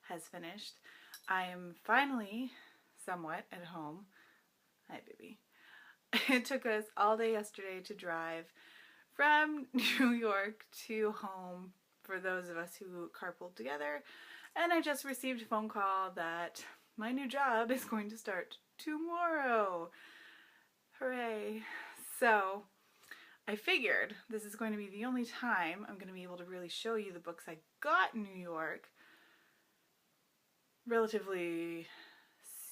has finished. I am finally somewhat at home. Hi, baby. It took us all day yesterday to drive from New York to home for those of us who carpooled together. And I just received a phone call that my new job is going to start tomorrow. Hooray. So I figured this is going to be the only time I'm going to be able to really show you the books I got in New York relatively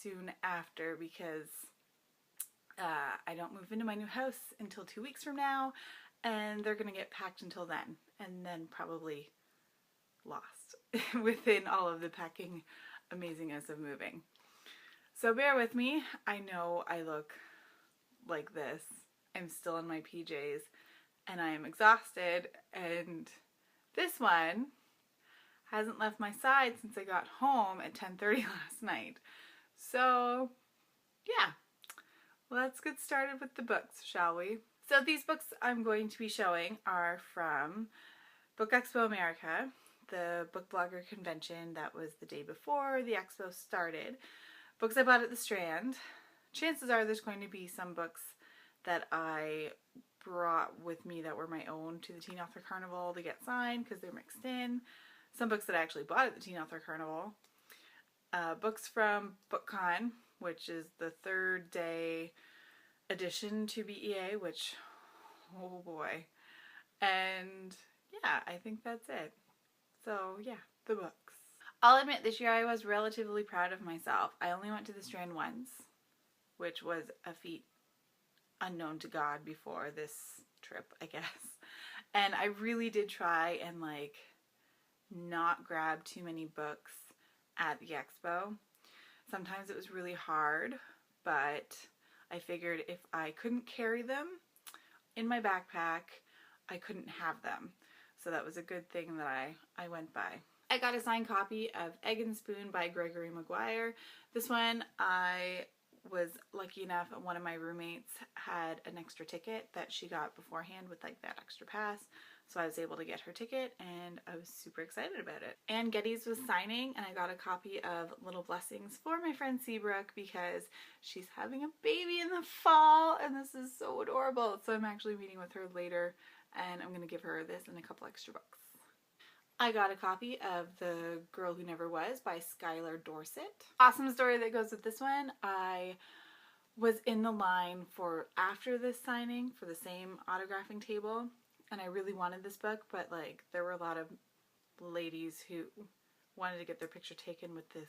soon after, because I don't move into my new house until 2 weeks from now, and they're going to get packed until then, and then probably lost within all of the packing amazingness of moving. So bear with me. I know I look like this. I'm still in my PJs and I am exhausted, and this one hasn't left my side since I got home at 10:30 last night. So yeah, let's get started with the books, shall we? So these books I'm going to be showing are from Book Expo America, the book blogger convention that was the day before the expo started. Books I bought at the Strand. Chances are there's going to be some books that I brought with me that were my own to the Teen Author Carnival to get signed because they're mixed in. Some books that I actually bought at the Teen Author Carnival. Books from BookCon, which is the third day addition to BEA, which, oh boy. And yeah, I think that's it. So yeah, the books. I'll admit this year I was relatively proud of myself. I only went to the Strand once, which was a feat unknown to God before this trip, I guess. And I really did try and like not grab too many books at the expo. Sometimes it was really hard, but I figured if I couldn't carry them in my backpack, I couldn't have them. So that was a good thing that I went by. I got a signed copy of Egg and Spoon by Gregory Maguire. This one I was lucky enough, one of my roommates had an extra ticket that she got beforehand with like that extra pass. So I was able to get her ticket and I was super excited about it. Anne Geddes was signing and I got a copy of Little Blessings for my friend Seabrook because she's having a baby in the fall and this is so adorable. So I'm actually meeting with her later and I'm going to give her this and a couple extra books. I got a copy of The Girl Who Never Was by Skylar Dorset. Awesome story that goes with this one. I was in the line for after this signing for the same autographing table and I really wanted this book, but like there were a lot of ladies who wanted to get their picture taken with this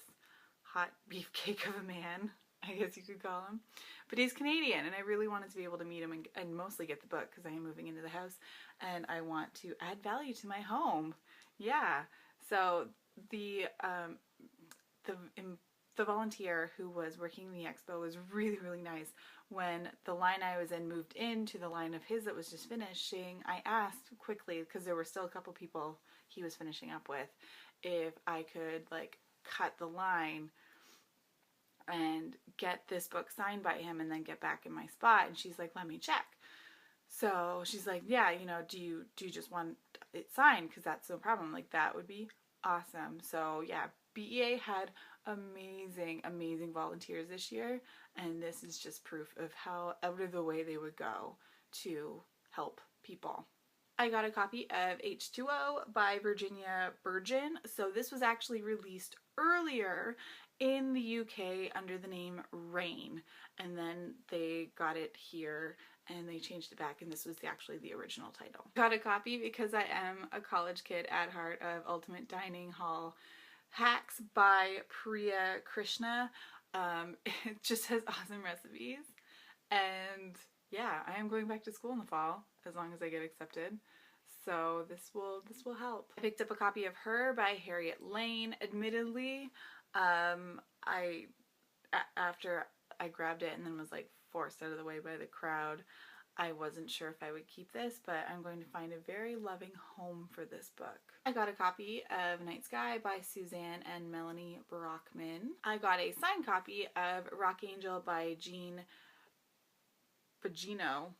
hot beefcake of a man, I guess you could call him. But he's Canadian and I really wanted to be able to meet him and mostly get the book because I am moving into the house and I want to add value to my home. Yeah, so the volunteer who was working the expo was really, really nice. When the line I was in moved into the line of his that was just finishing, I asked quickly, because there were still a couple people he was finishing up with, if I could like cut the line and get this book signed by him and then get back in my spot. And she's like, let me check. So she's like, yeah, you know, do you just want it signed? Because that's no problem. Like, that would be awesome. So yeah, BEA had amazing, amazing volunteers this year. And this is just proof of how out of the way they would go to help people. I got a copy of H2O by Virginia Burgeon. So this was actually released earlier in the UK under the name Rain. And then they got it here and they changed it back, and this was actually the original title. Got a copy because I am a college kid at heart of Ultimate Dining Hall Hacks by Priya Krishna. It just has awesome recipes, and yeah, I am going back to school in the fall as long as I get accepted. So this will help. I picked up a copy of Her by Harriet Lane. Admittedly, after I grabbed it and then was like forced out of the way by the crowd, I wasn't sure if I would keep this, but I'm going to find a very loving home for this book. I got a copy of Night Sky by Suzanne and Melanie Brockman. I got a signed copy of Rock Angel by Jean Bogino.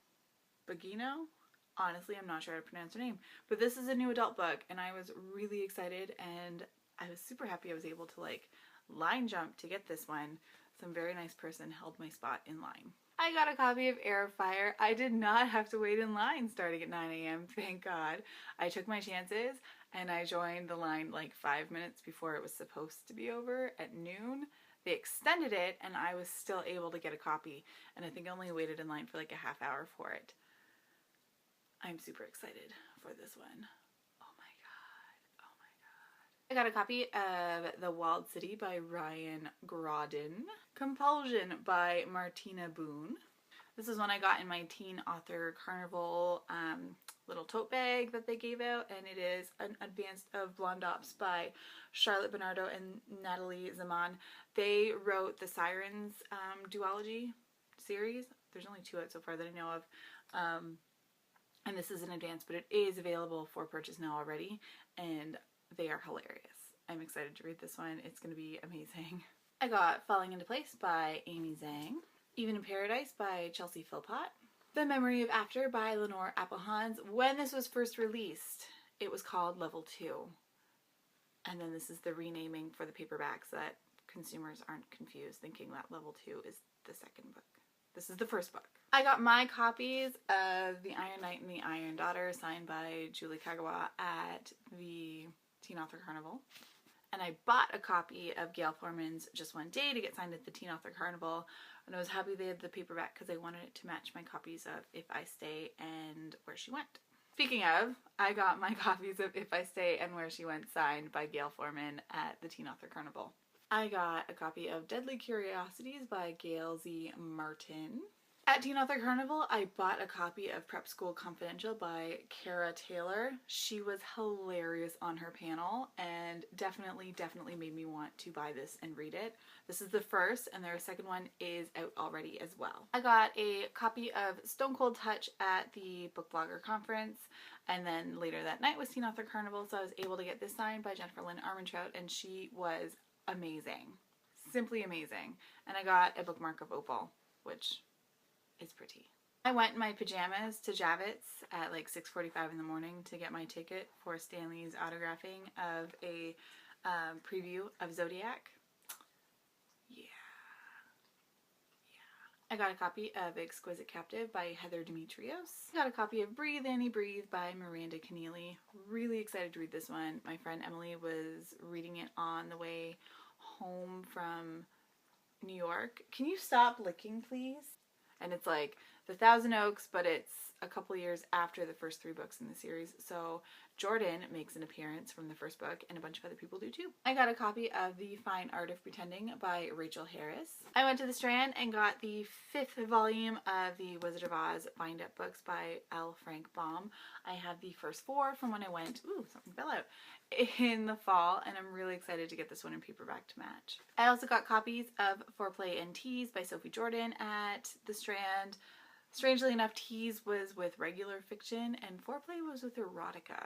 Honestly, I'm not sure how to pronounce her name, but this is a new adult book and I was really excited and I was super happy I was able to like line jump to get this one. Some very nice person held my spot in line. I got a copy of Heir of Fire. I did not have to wait in line starting at 9 a.m. Thank God. I took my chances and I joined the line like 5 minutes before it was supposed to be over at noon. They extended it and I was still able to get a copy, and I think I only waited in line for like a half hour for it. I'm super excited for this one. Oh my god. Oh my god. I got a copy of The Walled City by Ryan Grodin. Compulsion by Martina Boone. This is one I got in my Teen Author Carnival little tote bag that they gave out, and it is an Advanced of Blonde Ops by Charlotte Bernardo and Natalie Zaman. They wrote the Sirens duology series. There's only 2 out so far that I know of. And this is an advance, but it is available for purchase now already, and they are hilarious. I'm excited to read this one. It's going to be amazing. I got Falling Into Place by Amy Zhang. Even in Paradise by Chelsea Philpott. The Memory of After by Lenore Applehans. When this was first released, it was called Level 2. And then this is the renaming for the paperback so that consumers aren't confused thinking that Level 2 is the second book. This is the first book. I got my copies of The Iron Knight and the Iron Daughter signed by Julie Kagawa at the Teen Author Carnival. And I bought a copy of Gail Forman's Just One Day to get signed at the Teen Author Carnival. And I was happy they had the paperback because I wanted it to match my copies of If I Stay and Where She Went. Speaking of, I got my copies of If I Stay and Where She Went signed by Gail Forman at the Teen Author Carnival. I got a copy of Deadly Curiosities by Gail Z. Martin. At Teen Author Carnival, I bought a copy of Prep School Confidential by Kara Taylor. She was hilarious on her panel and definitely made me want to buy this and read it. This is the first, and their second one is out already as well. I got a copy of Stone Cold Touch at the Book Blogger Conference, and then later that night was Teen Author Carnival, so I was able to get this signed by Jennifer Lynn Armentrout, and she was amazing. Simply amazing. And I got a bookmark of Opal, which is pretty. I went in my pajamas to Javits at like 6:45 in the morning to get my ticket for Stanley's autographing of a preview of Zodiac. Yeah. I got a copy of Exquisite Captive by Heather Demetrios. I got a copy of Breathe Annie Breathe by Miranda Keneally. Really excited to read this one. My friend Emily was reading it on the way home from New York. Can you stop licking, please? And it's like The Thousand Oaks, but it's a couple years after the first 3 books in the series. So Jordan makes an appearance from the first book, and a bunch of other people do too. I got a copy of The Fine Art of Pretending by Rachel Harris. I went to the Strand and got the 5th volume of the Wizard of Oz bind-up books by L. Frank Baum. I have the first 4 from when I went, ooh, something fell out, in the fall, and I'm really excited to get this one in paperback to match. I also got copies of Foreplay and Tease by Sophie Jordan at the Strand. Strangely enough, Tease was with regular fiction and Foreplay was with erotica.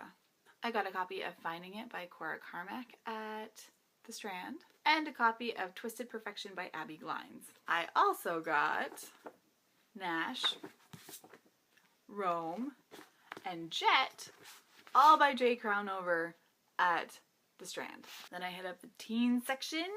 I got a copy of Finding It by Cora Carmack at the Strand, and a copy of Twisted Perfection by Abby Glines. I also got Nash, Rome, and Jet, all by Jay Crownover at the Strand. Then I hit up the teen section.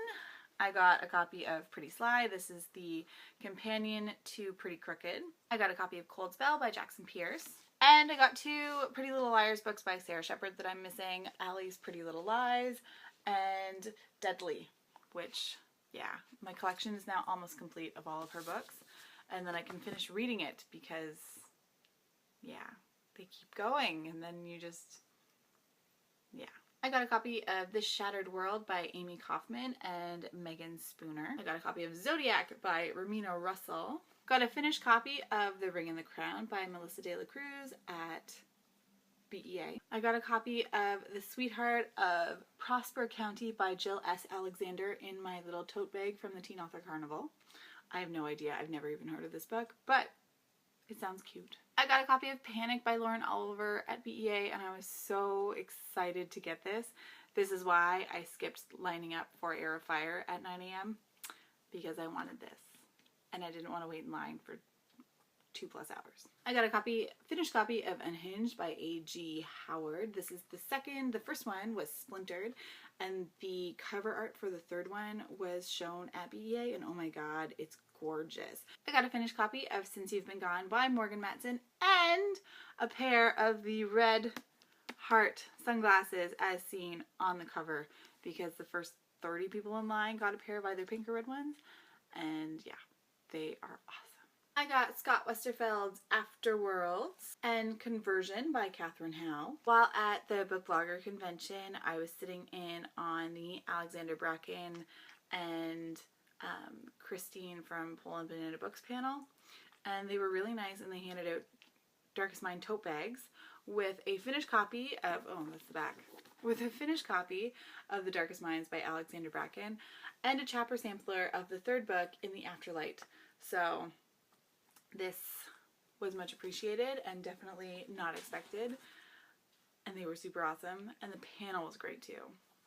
I got a copy of Pretty Sly. This is the companion to Pretty Crooked. I got a copy of Cold Spell by Jackson Pierce. And I got 2 Pretty Little Liars books by Sarah Shepard that I'm missing. Allie's Pretty Little Lies and Deadly, which, yeah, my collection is now almost complete of all of her books. And then I can finish reading it because, yeah, they keep going and then you just, yeah. I got a copy of This Shattered World by Amy Kaufman and Megan Spooner. I got a copy of Zodiac by Ramino Russell. Got a finished copy of The Ring and the Crown by Melissa De La Cruz at BEA. I got a copy of The Sweetheart of Prosper County by Jill S. Alexander in my little tote bag from the Teen Author Carnival. I have no idea. I've never even heard of this book, but it sounds cute. I got a copy of Panic by Lauren Oliver at BEA, and I was so excited to get this. This is why I skipped lining up for Heir of Fire at 9 a.m. because I wanted this. And I didn't want to wait in line for 2+ hours. I got a finished copy of Unhinged by A.G. Howard. This is the second. The first one was Splintered, and the cover art for the third one was shown at BEA, and oh my god, it's gorgeous. I got a finished copy of Since You've Been Gone by Morgan Matson, and a pair of the red heart sunglasses as seen on the cover, because the first 30 people in line got a pair of either pink or red ones, and yeah, they are awesome. I got Scott Westerfeld's Afterworlds and Conversion by Catherine Howe. While at the book blogger convention, I was sitting in on the Alexander Bracken and Christine from Pole and Banana Books panel, and they were really nice, and they handed out Darkest Mind tote bags with a finished copy of, oh, that's the back, with a finished copy of The Darkest Minds by Alexander Bracken and a chapter sampler of the third book, In the Afterlight. So this was much appreciated and definitely not expected, and they were super awesome, and the panel was great too.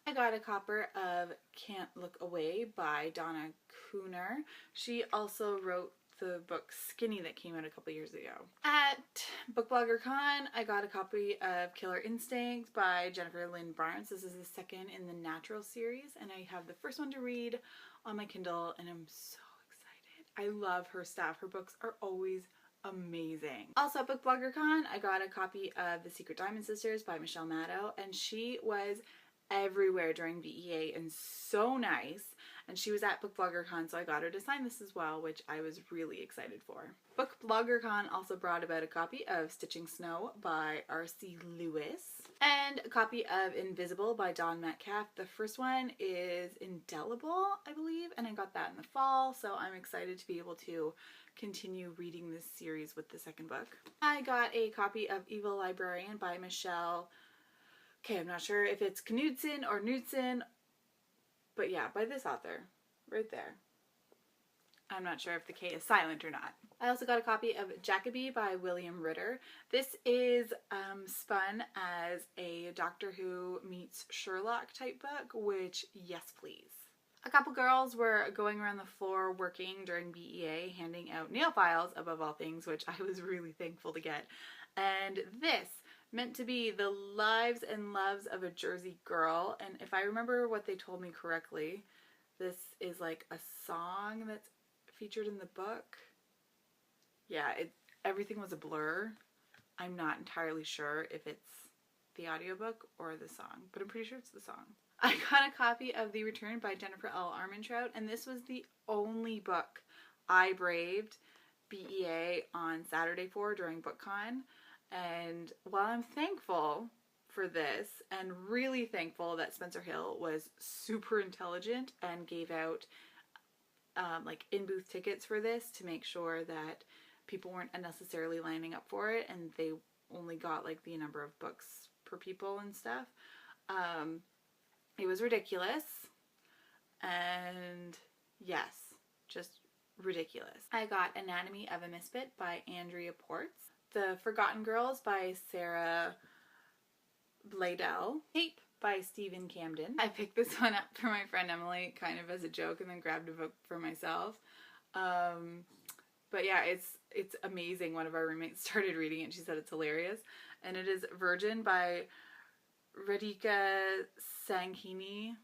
I got a copy of Can't Look Away by Donna Cooner. She also wrote the book Skinny that came out a couple years ago. At Book Blogger Con, I got a copy of Killer Instinct by Jennifer Lynn Barnes. This is the second in the Natural series, and I have the first one to read on my Kindle, and I'm so I love her stuff. Her books are always amazing. Also at Book Blogger Con, I got a copy of The Secret Diamond Sisters by Michelle Maddow, and she was everywhere during BEA and so nice. And she was at Book Blogger Con, so I got her to sign this as well, which I was really excited for. Book Blogger Con also brought about a copy of Stitching Snow by R.C. Lewis and a copy of Invisible by Dawn Metcalf. The first one is Indelible, I believe, and I got that in the fall, so I'm excited to be able to continue reading this series with the second book. I got a copy of Evil Librarian by Michelle, okay, I'm not sure if it's Knudsen or Knudsen, but yeah, by this author, right there. I'm not sure if the K is silent or not. I also got a copy of Jacoby by William Ritter. This is spun as a Doctor Who meets Sherlock type book, which, yes please. A couple girls were going around the floor working during BEA, handing out nail files above all things, which I was really thankful to get. And this meant to be The Lives and Loves of a Jersey Girl, and if I remember what they told me correctly, this is like a song that's featured in the book. Yeah, everything was a blur. I'm not entirely sure if it's the audiobook or the song, but I'm pretty sure it's the song. I got a copy of The Return by Jennifer L. Armentrout, and this was the only book I braved BEA on Saturday for during BookCon. And while I'm thankful for this and really thankful that Spencer Hill was super intelligent and gave out like in-booth tickets for this to make sure that people weren't unnecessarily lining up for it and they only got like the number of books per people and stuff, it was ridiculous, and yes, just ridiculous. I got Anatomy of a Misfit by Andrea Ports, The Forgotten Girls by Sarah Bladel, Tape by Stephen Camden. I picked this one up for my friend Emily kind of as a joke and then grabbed a book for myself. But yeah, it's amazing. One of our roommates started reading it and she said it's hilarious. And it is Virgin by Radhika Sangani.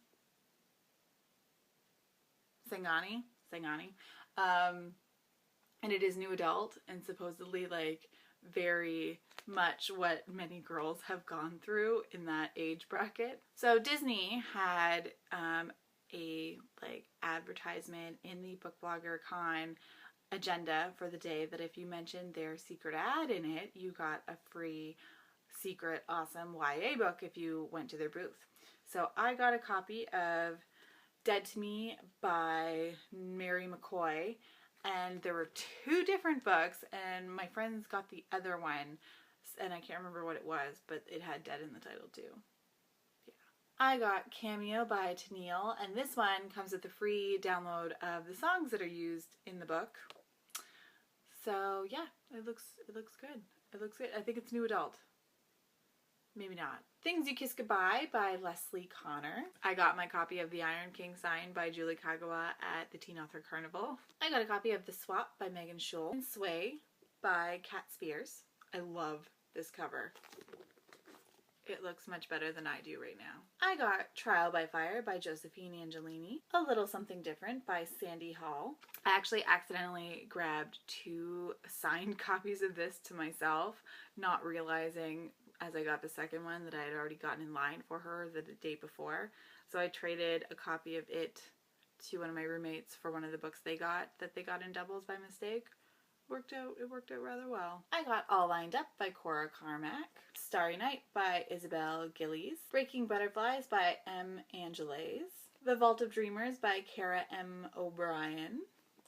And it is new adult and supposedly like very much what many girls have gone through in that age bracket. So Disney had a like advertisement in the Book Blogger Con agenda for the day that if you mentioned their secret ad in it, you got a free secret awesome YA book if you went to their booth. So I got a copy of Dead to Me by Mary McCoy, and there were two different books, and my friends got the other one, and I can't remember what it was, but it had Dead in the title too. Yeah. I got Cameo by Tennille, and this one comes with a free download of the songs that are used in the book. So yeah, it looks good. It looks good. I think it's new adult. Maybe not. Things You Kiss Goodbye by Leslie Connor. I got my copy of The Iron King signed by Julie Kagawa at the Teen Author Carnival. I got a copy of The Swap by Megan Scholl. And Sway by Cat Spears. I love this cover. It looks much better than I do right now. I got Trial by Fire by Josephine Angelini. A Little Something Different by Sandy Hall. I actually accidentally grabbed 2 signed copies of this to myself, not realizing as I got the second one that I had already gotten in line for her the day before. So I traded a copy of it to one of my roommates for one of the books they got in doubles by mistake. It worked out rather well. I got All Lined Up by Cora Carmack, Starry Night by Isabel Gillies, Breaking Butterflies by M. Angeles, The Vault of Dreamers by Kara M. O'Brien.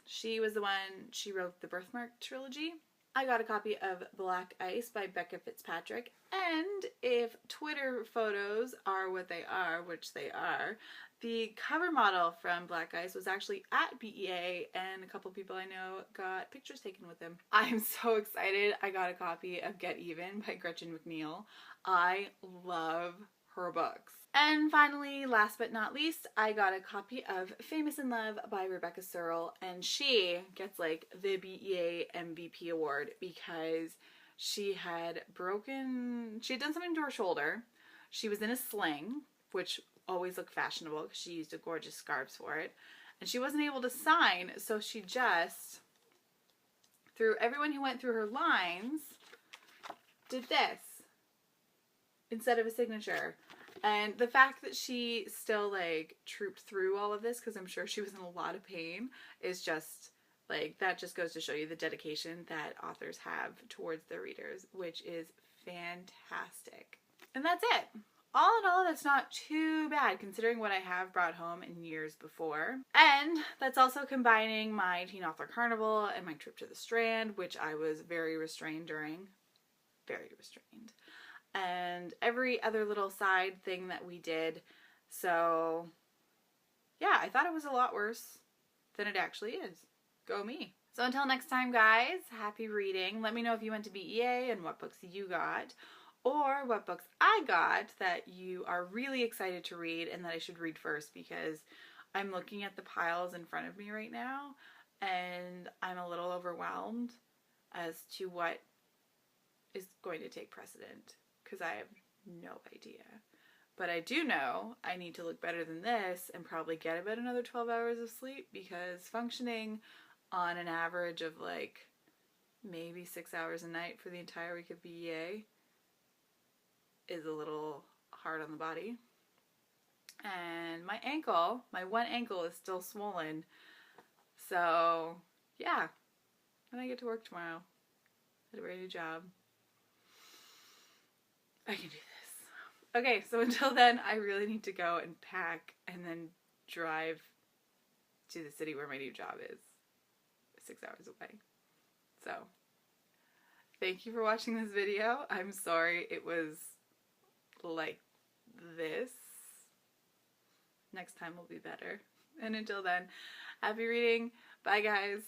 She was the one, she wrote the Birthmark trilogy. I got a copy of Black Ice by Becca Fitzpatrick, and if Twitter photos are what they are, which they are, the cover model from Black Ice was actually at BEA, and a couple people I know got pictures taken with him. I'm so excited. I got a copy of Get Even by Gretchen McNeil. I love her books. And finally, last but not least, I got a copy of Famous in Love by Rebecca Searle, and she gets like the BEA MVP award because she had done something to her shoulder. She was in a sling, which always looked fashionable because she used a gorgeous scarves for it, and she wasn't able to sign, so she just, through everyone who went through her lines, did this instead of a signature. And the fact that she still like trooped through all of this, because I'm sure she was in a lot of pain, is just like, that just goes to show you the dedication that authors have towards their readers, which is fantastic. And that's it. All in all, that's not too bad considering what I have brought home in years before. And that's also combining my Teen Author Carnival and my trip to the Strand, which I was very restrained during. Very restrained. And every other little side thing that we did. So yeah, I thought it was a lot worse than it actually is. Go me. So until next time, guys, happy reading. Let me know if you went to BEA and what books you got, or what books I got that you are really excited to read and that I should read first, because I'm looking at the piles in front of me right now and I'm a little overwhelmed as to what is going to take precedent, because I have no idea. But I do know I need to look better than this and probably get about another 12 hours of sleep, because functioning on an average of like maybe 6 hours a night for the entire week of BEA is a little hard on the body. And my ankle, my one ankle, is still swollen. So yeah, when I get to work tomorrow at a brand new job, I can do this. Okay, so until then, I really need to go and pack and then drive to the city where my new job is, 6 hours away. So, thank you for watching this video. I'm sorry it was like this. Next time will be better. And until then, happy reading. Bye, guys.